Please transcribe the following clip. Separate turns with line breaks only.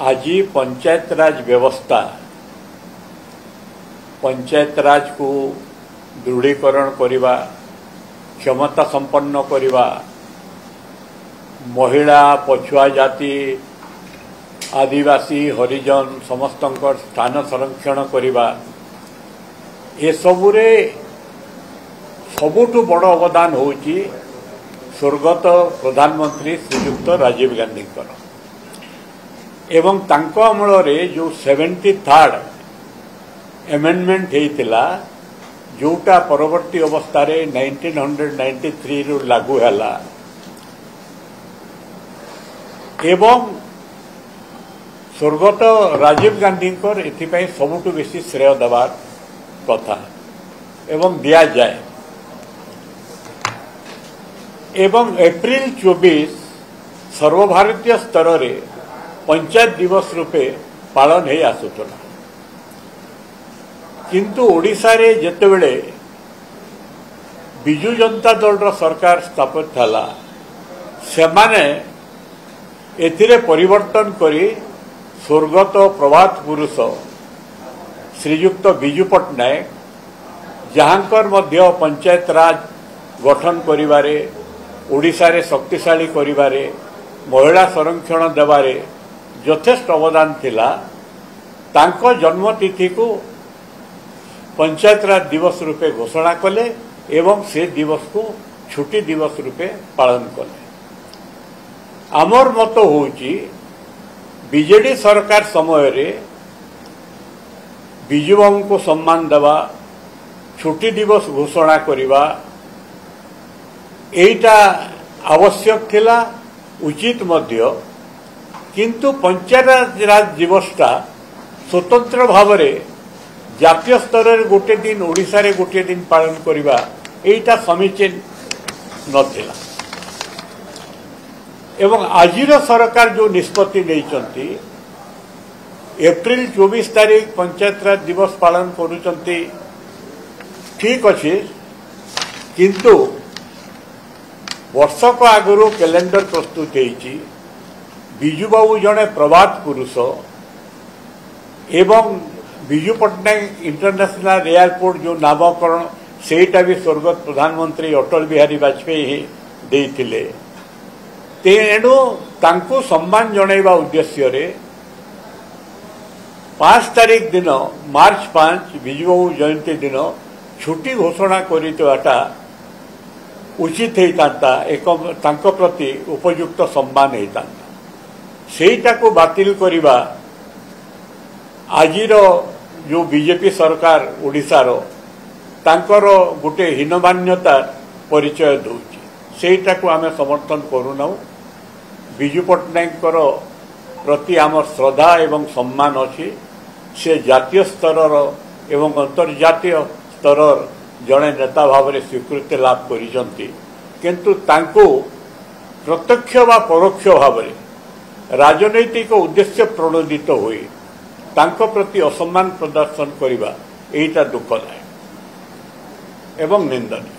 आज पंचायत राज व्यवस्था पंचायत राज को दृढ़ीकरण करने क्षमता संपन्न करने महिला पछुआ जाति आदिवासी हरिजन समस्त स्थान संरक्षण करने ये सबुरे सबुठु बड़ अवदान होची स्वर्गत प्रधानमंत्री श्रीयुक्त राजीव गांधी एवं तांको अमल रे जो 73rd एमेंडमेंट होता जोटा परवर्ती अवस्था 1993 रु लागू है एवं स्वर्गत राजीव गांधी एथिपाई सबुठु बेसी श्रेय देवार कथा एवं दिया जाए एवं एप्रिल 24 सर्वभारतीय स्तर रे पंचायत दिवस रूपे पालन हो आसुला किंतु ओडिशा रे जेतेबेले बिजु जनता दल सरकार स्थापित थला सेमाने एथिरे परिवर्तन करी स्वर्गत प्रभात पुरुष श्रीयुक्त बिजु पट्टनायक जहाँकर मध्य पंचायत राज गठन करिबारे ओडिशा रे शक्तिशाली करिबारे महिला संरक्षण देवारे यथेष्ट अवदान थिला तांको जन्मतिथि को पंचायत राज दिवस रूपे घोषणा कले एवं से दिवस को छुट्टी दिवस रूपे पालन कले। आमर मत होउची बीजेडी सरकार समय रे बिजु बाबू को सम्मान देवा छुट्टी दिवस घोषणा करिबा एटा आवश्यक थिला उचित मध्य किंतु पंचायत राज दिवसटा स्वतंत्र भाव में जातीय स्तर रे गोटे दिन ओडिशा रे गोटे दिन पालन करिबा एटा समीचीन नथिला एवं आजिर सरकार जो निष्पत्ति नैचंती एप्रिल 24 तारीख पंचायत राज दिवस पालन करूचंती ठीक अच्छे किंतु वर्षक आगु कैलेंडर प्रस्तुत होती बिजु बाबू जड़े प्रभात पुरुष एवं बिजु पट्टनायक इंटरनेशनल एयरपोर्ट जो नामकरण सेटा भी स्वर्गत प्रधानमंत्री अटल बिहारी वाजपेयी देइथिले तेणु तांको सम्मान जणाइबा उद्देश्य रे 5 तारीख दिन मार्च 5 बिजु बाबू जयंती दिन छुट्टी घोषणा करितवाटा उचित होता एक तांको प्रति उपयुक्त सम्मान होता सेटा को बातिल करिबा आजिर जो बीजेपी सरकार ओडिशा रो तांकर गोटे हीनमान्यता परिचय दौची सेटा को आमे समर्थन करूना बिजु पट्टनायक प्रति आम श्रद्धा एवं सम्मान अच्छी से जातीय स्तर एवं अंतर्जातीय स्तर जड़े नेता भाव में स्वीकृति लाभ करिसंती किंतु तांको प्रत्यक्ष व परोक्ष भाव में राजनैतिक उद्देश्य प्रणोदित हुई तांको प्रति असम्मान प्रदर्शन करिबा एटा दुखदायक एवं निंदनीय।